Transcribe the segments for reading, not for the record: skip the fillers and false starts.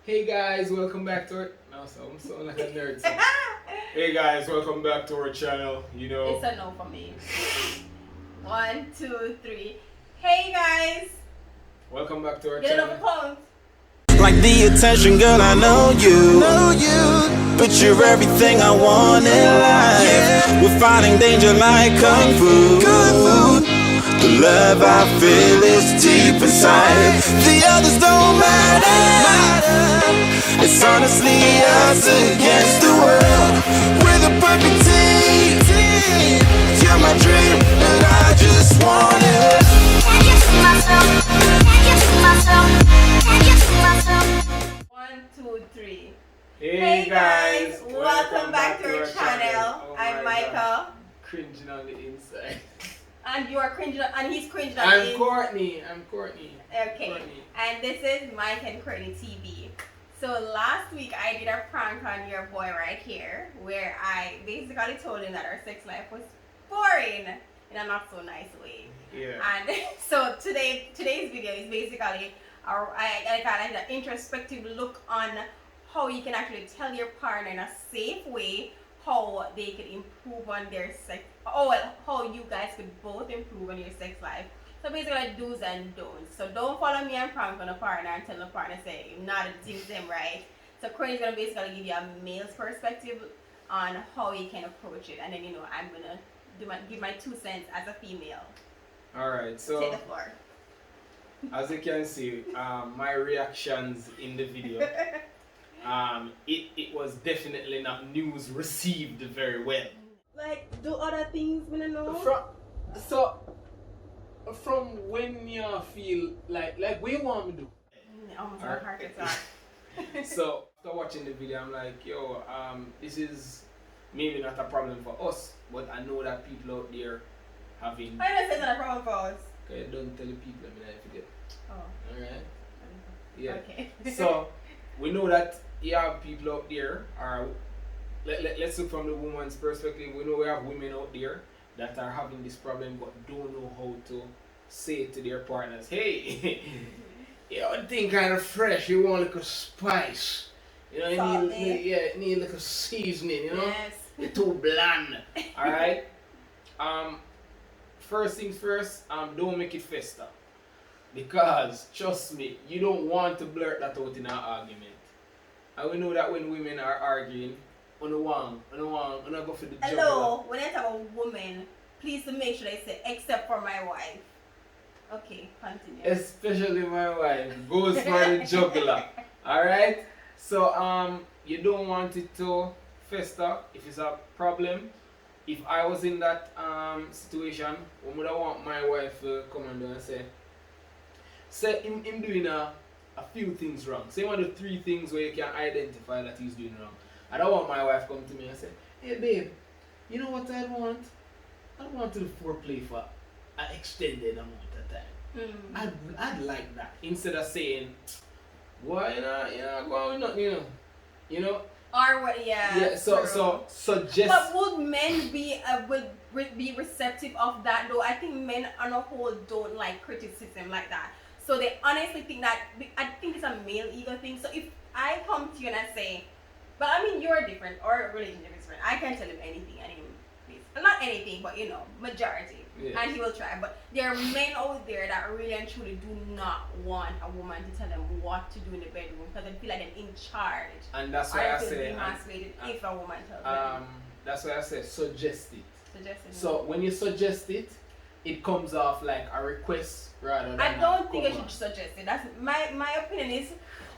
Hey guys, welcome back to our... No, so I'm sounding like a nerd. So. Hey guys, welcome back to our channel. You know... It's a no for me. 1, 2, 3. Hey guys! Welcome back to our Get channel. it off the phone. Like the attention, girl, I know you. But you're everything I want in life. We're fighting danger like Kung Fu. The love I feel is deep inside. The others don't matter. It's honestly us against the world. We're the perfect team. You're my dream, and I just want it. Can't get to myself. Can't get to myself. Can't get to myself. 1, 2, 3. Hey guys, welcome back to our channel. Oh I'm my Mickha. God. Cringing on the inside. And you are cringing, and he's cringing on I'm the Courtney. I'm Courtney. Okay. Courtney. And this is Mike and Courtney TV. So last week I did a prank on your boy right here, where I basically told him that our sex life was boring in a not so nice way. Yeah. And so today's video is basically I got an introspective look on how you can actually tell your partner in a safe way how they can improve on their sex. Oh well, how you guys could both improve on your sex life. So basically do's and don'ts. So don't follow me and prank on a partner and tell the partner say not to do them right. So Courtney's gonna basically give you a male's perspective on how you can approach it, and then I'm gonna give my 2 cents as a female. Alright, Take so the floor. as you can see, my reactions in the video, it was definitely not news received very well. Like, do other things, we don't know. From when you feel like what you want me to do? Almost a heart attack. So after watching the video, I'm like, yo, this is maybe not a problem for us, but I know that people out there having. I don't say it's not a problem for us. Okay, don't tell the people. I mean, I forget. Oh. All right. Yeah. Okay. So we know that you have people out there, or let's look from the woman's perspective. We know we have women out there that are having this problem but don't know how to say to their partners, hey, your thing kind of fresh, you want a little spice. You know, you need a little seasoning, you know? Yes. You're too bland. Alright? First things first, don't make it fester. Because trust me, you don't want to blurt that out in an argument. And we know that when women are arguing, on the one, go for the jugular. Hello, when I talk about woman, please to make sure they say except for my wife. Okay, continue. Especially my wife goes for the jugular. Alright? So you don't want it to fester if it's a problem. If I was in that situation, I would want my wife to come and say him doing a few things wrong. Say one of the 3 things where you can identify that he's doing wrong. I don't want my wife come to me and say, hey babe, you know what I want? I don't want to do foreplay for an extended amount of time. I'd like that. Instead of saying, why not, why not, you know? Or what? Yeah. So suggest. But would men be receptive of that though? I think men on a whole don't like criticism like that. So they honestly think that, I think it's a male ego thing. So if I come to you and I say, but I mean you're different, or relationship is different, I can't tell him anything, not anything, but majority, yeah. And he will try. But there are men out there that really and truly do not want a woman to tell them what to do in the bedroom because they feel like they're in charge. And that's why I say, demasculated if a woman tells them. that's why I say suggest it. Suggest it. So when you suggest it, it comes off like a request rather than. I don't think I should suggest it. That's my opinion is,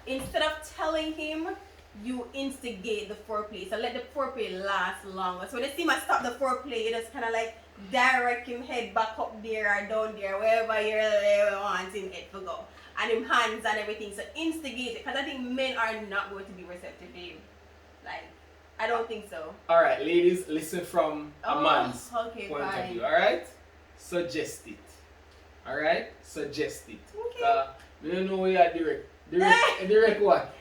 instead of telling him, you instigate the foreplay. So let the foreplay last longer. So when they see me stop the foreplay, you just kind of like direct him head back up there or down there, wherever you want him head to go. And him hands and everything. So instigate it. Because I think men are not going to be receptive to you. Like, I don't think so. Alright, ladies, listen from a man's point of view. Alright? Suggest it. Alright? Suggest it. Okay. We don't know where you are direct. Direct what?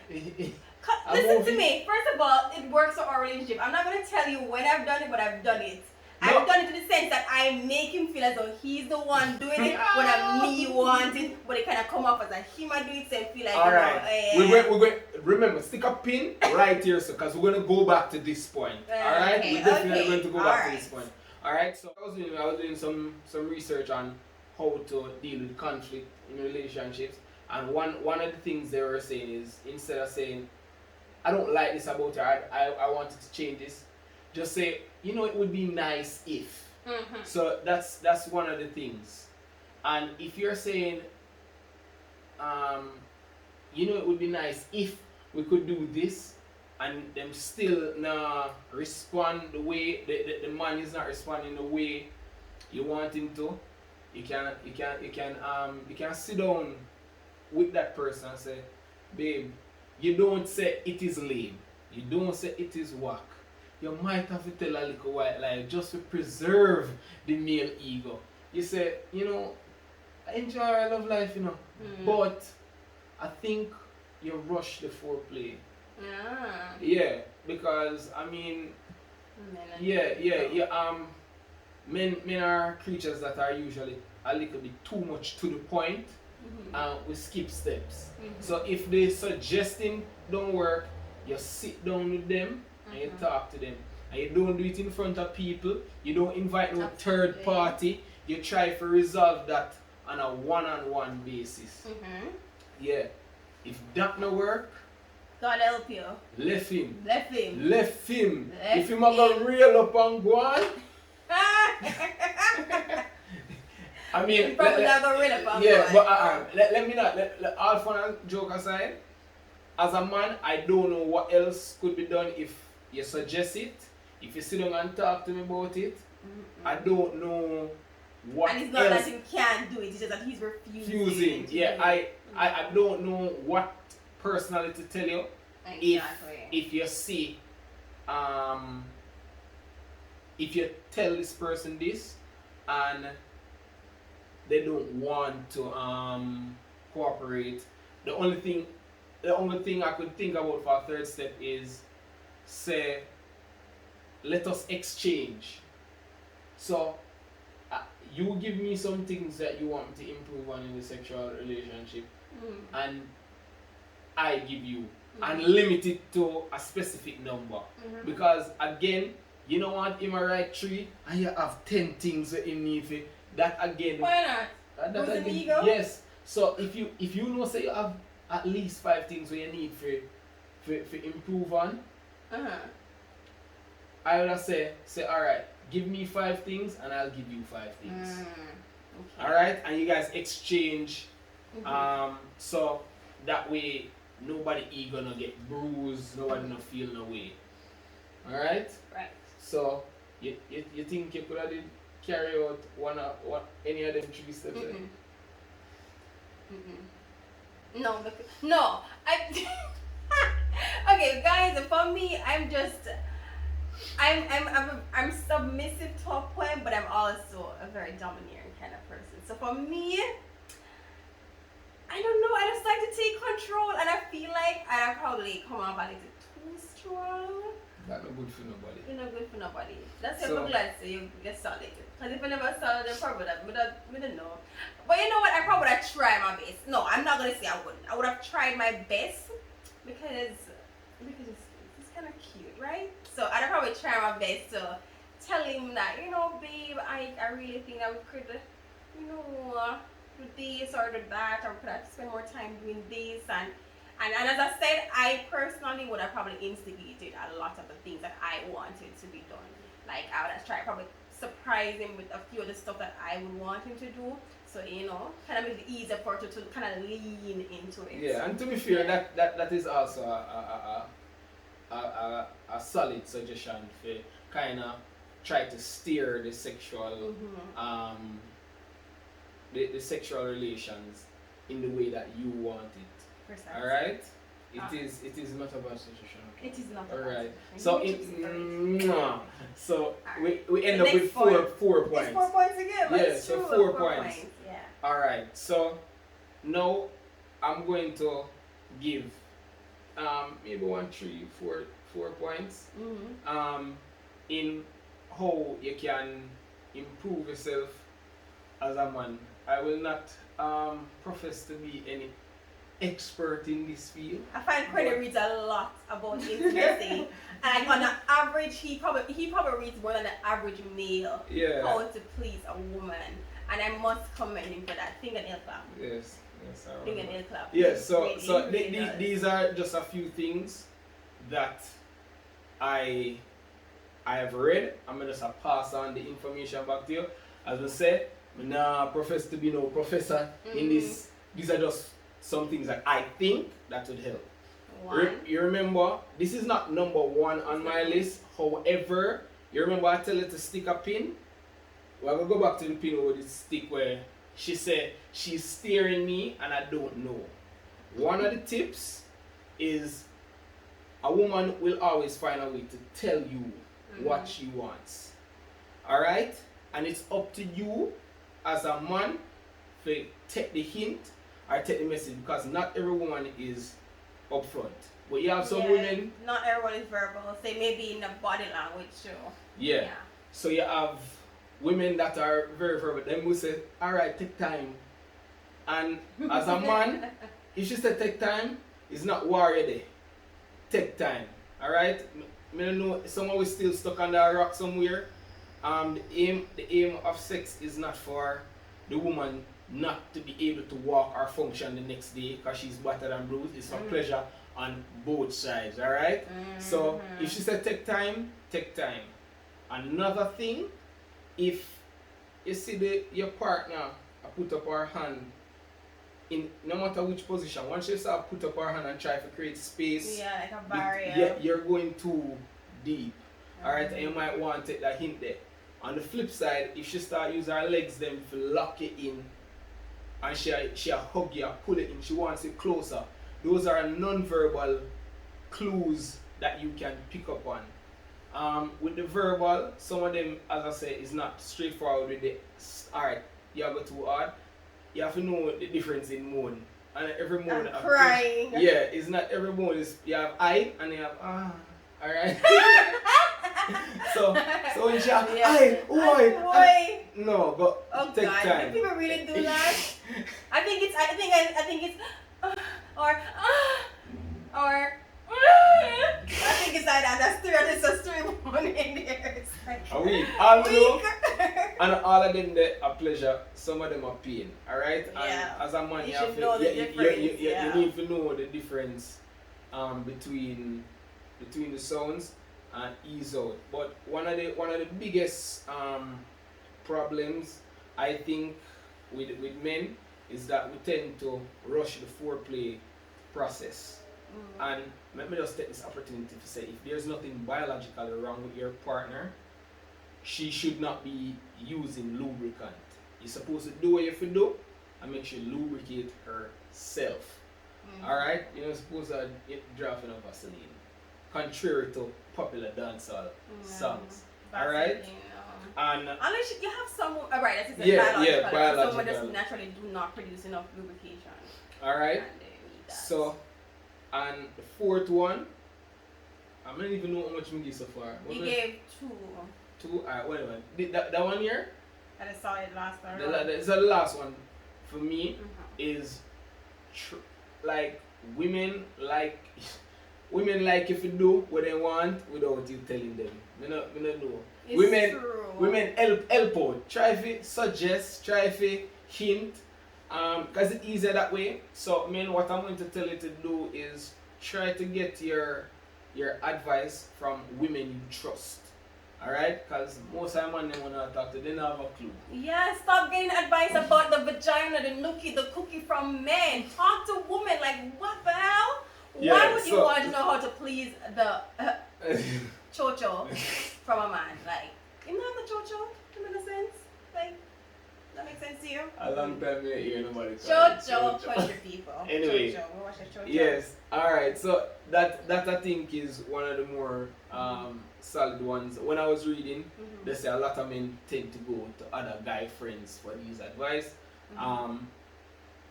Listen to me. First of all, it works for our relationship. I'm not going to tell you when I've done it, but I've done it. No. I've done it in the sense that I make him feel as though he's the one doing it when I'm me wanting, but it kind of come off as a him doing it, so I feel like, alright. We're remember, stick a pin right here, so because we're gonna go back to this point. All right, we're definitely going to go back to this point. All right. So I was doing some research on how to deal with conflict in relationships, and one of the things they were saying is, instead of saying, I don't like this about her, I wanted to change this, just say, you know, it would be nice if. So that's one of the things. And if you're saying, you know, it would be nice if we could do this, and them still not respond the way the man is not responding the way you want him to, you can sit down with that person and say, babe, you don't say it is lame, you don't say it is whack. You might have to tell a little white lie just to preserve the male ego. You say, you know, I enjoy our love life, you know, but I think you rush the foreplay. Yeah, because I mean, men are creatures that are usually a little bit too much to the point, and we skip steps. So if the suggesting don't work, you sit down with them and you talk to them. And you don't do it in front of people, you don't invite no third party, you try to resolve that on a one-on-one basis. Yeah. If that no work, God help you. Left him. Left him. If him a go real up and go on, I mean, probably not go real up and yeah, go on. but let me not, all fun and joke aside, as a man, I don't know what else could be done if you suggest it, if you sit down and talk to me about it. I don't know what and it's not else. that he can't do it, it's just that he's refusing. Yeah, I don't know what personally to tell you. Exactly. If you see, if you tell this person this and they don't want to cooperate, the only thing I could think about for a third step is say, let us exchange. So you give me some things that you want me to improve on in the sexual relationship, and I give you, and limit it to a specific number. Because again, you don't want him to write 3 and you have 10 things that him need for that again. Why not? That Who's again, an ego? yes. So if you know, say you have at least 5 things where you need for improve on, I would say alright, give me 5 things and I'll give you 5 things. Okay. Alright, and you guys exchange, so that way nobody ego no get bruised, nobody no feel no way. Alright? Right. So you think you could have did carry out any of them 3 steps? No, no. Okay, guys. For me, I'm submissive to a point, but I'm also a very domineering kind of person. So for me, I don't know. I just like to take control, and I feel like I probably come off a little too strong. That's not good for nobody. You're not good for nobody. That's So- your glad so you get solid. Because if I never saw them, probably we don't know. But you know what? I probably would have tried my best. No, I'm not gonna say I wouldn't. I would have tried my best because it's kind of cute, right? So I'd probably try my best to tell him that, you know, babe, I really think that we could, you know, do this or do that, or we could have spent more time doing this, and as I said, I personally would have probably instigated a lot of the things that I wanted to be done. Like I would have tried probably surprise him with a few of the stuff that I would want him to do. So, you know, kind of make it easier for you to kind of lean into it. Yeah, and to be fair, that is also a solid suggestion for kind of try to steer the sexual the sexual relations in the way that you want it. Precisely. All right. It is not about suggestion. Okay? It is not. All right. So So we end up with four points. It's 4 points again. Yeah, That's so true. 4 points. Yeah. All right. So now I'm going to give maybe 1, 3, 4 points in how you can improve yourself as a man. I will not profess to be any expert in this field. I find Courtney reads a lot about intimacy, and on an average, he probably reads more than the average male. Yeah. How to please a woman, and I must commend him for that. Fingernail clap. Yes, I remember. Fingernail clap. Yes, so Really does. these are just a few things that I have read. I'm gonna just pass on the information back to you. As I said, I'm not profess to be no professor in this. These are just some things that I think that would help. You remember, this is not number one on my list. However, you remember I tell you to stick a pin? Well, we'll go back to the pin with the stick where she said she's staring me and I don't know. One of the tips is a woman will always find a way to tell you what she wants. Alright? And it's up to you as a man to take the hint or take the message, because not every woman is upfront. But you have some women. Not everyone is verbal. Say maybe in the body language too. Yeah. So you have women that are very verbal. Them will say, alright, take time. And as a man, if she said take time, it's not warrior day. Take time. Alright? I don't know, someone was still stuck under a rock somewhere. The aim of sex is not for the woman not to be able to walk or function the next day because she's battered and bruised. It's for pleasure on both sides, alright? So if she said take time, take time. Another thing, if you see your partner put up her hand in no matter which position, once you start put up her hand and try to create space, like a barrier. You're going too deep. Alright, and you might want to take that hint there. On the flip side, if she start using her legs then to lock it in and she hug you, pull it in, she wants it closer. Those are non-verbal clues that you can pick up on. With the verbal, some of them, as I say, is not straightforward with the alright, you go too hard. You have to know the difference in moan. And every moan crying. Yeah, it's not every moan is you have I and you have alright. so when she have I no, but take time. Do people really do that? I think it's or I think it's like that. That's a three one in there. It's like a week. And all of them they are pleasure, some of them are pain. Alright? And as a man you need to know the difference between the sounds and ease out. But one of the biggest problems I think with men is that we tend to rush the foreplay process. And let me just take this opportunity to say, if there's nothing biologically wrong with your partner, she should not be using lubricant. You're supposed to do what you have to do and make sure you lubricate herself. Alright? You're not supposed to drop in a Vaseline. Contrary to popular dancehall songs. Alright? And unless you have some right, that's biological. Someone just naturally do not produce enough lubrication. Alright. So and the fourth one, I don't even know how much we gave so far. He gave two. Alright, whatever. That one here? I just saw it last time. The last one for me is like women like if you do what they want without you telling them. Me not know. Women help out. Try to suggest, try to hint. Because it's easier that way. So men, what I'm going to tell you to do is try to get your advice from women you trust. Alright? Because most of the men they want to talk to, they don't have a clue. Yeah, stop getting advice about the vagina, the nookie, the cookie from men. Talk to women. Like, what the hell? Yeah, why would you want to know how to please the chocho from a man? Like, you know the chocho in a sense? Like, that makes sense to you? A long time you hear nobody Chocho, country people. Anyway, chocho. We watch the chocho. yes. Alright, so that I think is one of the more solid ones. When I was reading, they say a lot of men tend to go to other guy friends for these advice.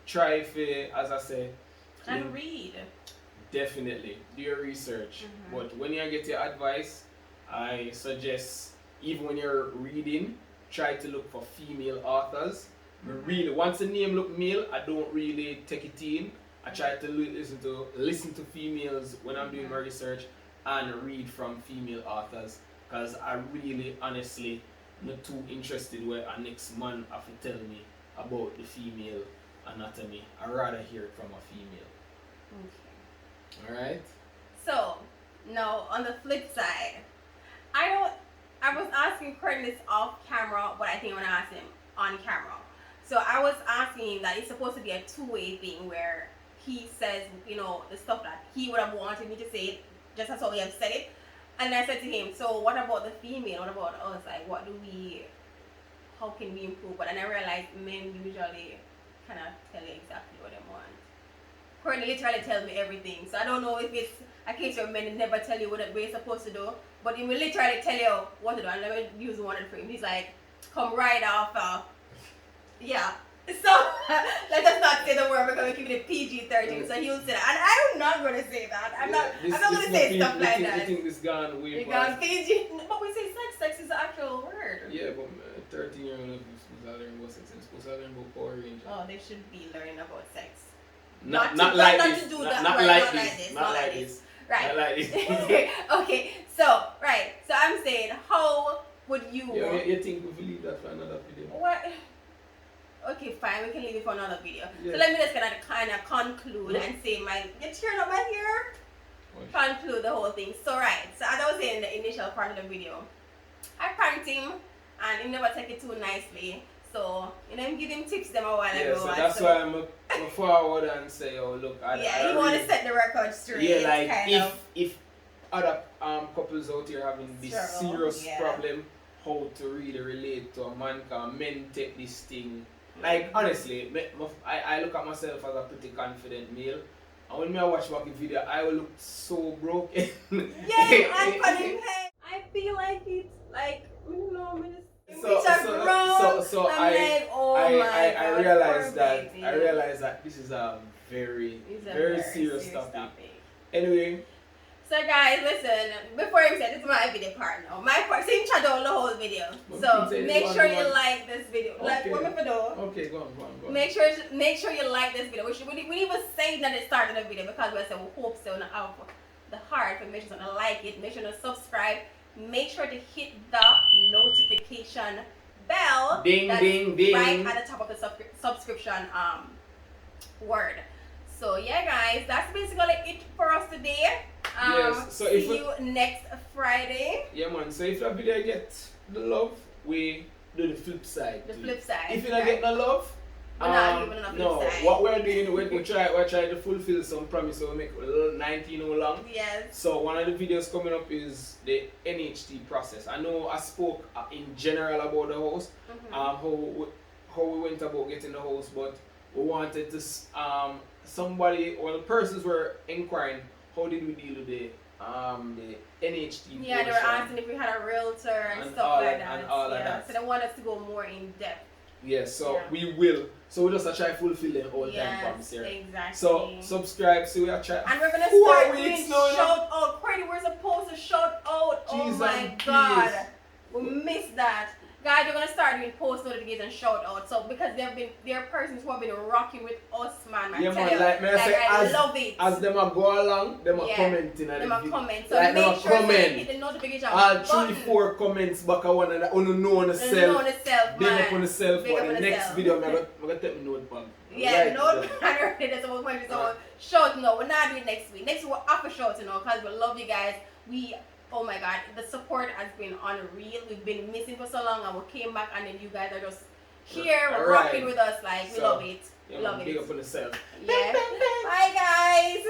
Try if, as I say, and read. Definitely do your research. But when you get your advice, I suggest even when you're reading, try to look for female authors. Really, once the name look male, I don't really take it in. I try to listen to females when I'm doing my research and read from female authors, because I really honestly not too interested where a next man have to tell me about the female anatomy. I rather hear it from a female. Okay. Alright? So now on the flip side, I was asking Courtney this off camera, but I think I'm gonna ask him on camera. So I was asking him that it's supposed to be a two-way thing where he says, you know, the stuff that he would have wanted me to say, just as how he have said it. And I said to him, so what about the female? What about us? Like, how can we improve? But then I realized men usually kind of tell you exactly what they want. Courtney literally tells me everything. So I don't know if it's a case where men never tell you what we're supposed to do. But he will literally tell you what to do. And let me use one for him. He's like, come right off. Yeah. So let us not say the word because we're keeping it PG-13. So he'll say that. And I'm not going to say that. I'm not going to say stuff like that. I think this gone way past. Gone PG. But we say sex. Sex is the actual word. Yeah, but 13-year-old is supposed to learn about sex and supposed to learn about Power Rangers. Oh, they should be learning about sex. Not like this. Not like this. Right. Not like this. Okay. So, right. So I'm saying, how would you... Yeah, you think we will leave that for another video? What? Okay, fine. We can leave it for another video. Yeah. So let me just kind of conclude and say you're tearing up my hair. Conclude the whole thing. So, right. So as I was saying in the initial part of the video, I pranked him and he never take it too nicely. So, you know, I'm giving tips them a while ago. Yeah, so that's why I'm forward and say, oh, look, you want to set the record straight. Yeah, like if other couples out here having this serious problem, how to really relate to a man, because men take this thing. Like, honestly, I look at myself as a pretty confident male. And when I watch back the video, I will look so broken. Yeah, I'm funny. I feel like it's like, you know, I realize that this is a very serious topic. Anyway. So guys, listen, before I said this is my video part now. My part, so you shut down the whole video. So make sure you like this video. Okay. Like what if I do? Okay, go on. Make sure you like this video. We even say that it started the video because we said we hope so have the heart for make sure to like it, make sure to subscribe, make sure to hit the notification bell. Ding. Right at the top of the subscription word. So yeah guys, that's basically it for us today. Yes, so see you next Friday. Yeah man, so if the video gets the love, we do the flip side. If you don't get the love, we're not giving enough no, flip side. what we're doing, we're trying to fulfill some promise, so we make a little 19 hour long. Yes. So one of the videos coming up is the NHT process. I know I spoke in general about the house, how we went about getting the house, but we wanted to the persons were inquiring how did we deal with the NHT. Yeah, they were asking if we had a realtor and stuff like that. And all of that. So they want us to go more in depth. Yes, so we will. So we just try to fulfill the whole time promise here. Exactly. So subscribe, so we are trying. And we're gonna start doing shout out. Courtney, we're supposed to shout out. Oh my God, we missed that. Guys, we're gonna start doing post notifications and shout out. So because there are persons who have been rocking with us, man. I love it. As them are go along, them are commenting and them are comment. So like make sure you hit the notification all button. 3-4 comments back at one another. Know on the self. Big up on the self. For the next video, I'm gonna take my notepad. Yeah, notepad already. That's what we're going to do. Shout no, we're not doing next week. Next week we're after shout, because we love you guys. Oh my God, the support has been unreal. We've been missing for so long, and we came back, and then you guys are just here rocking with us. Like, we love it. We love it. Big up on the self. Yeah. Bye, guys.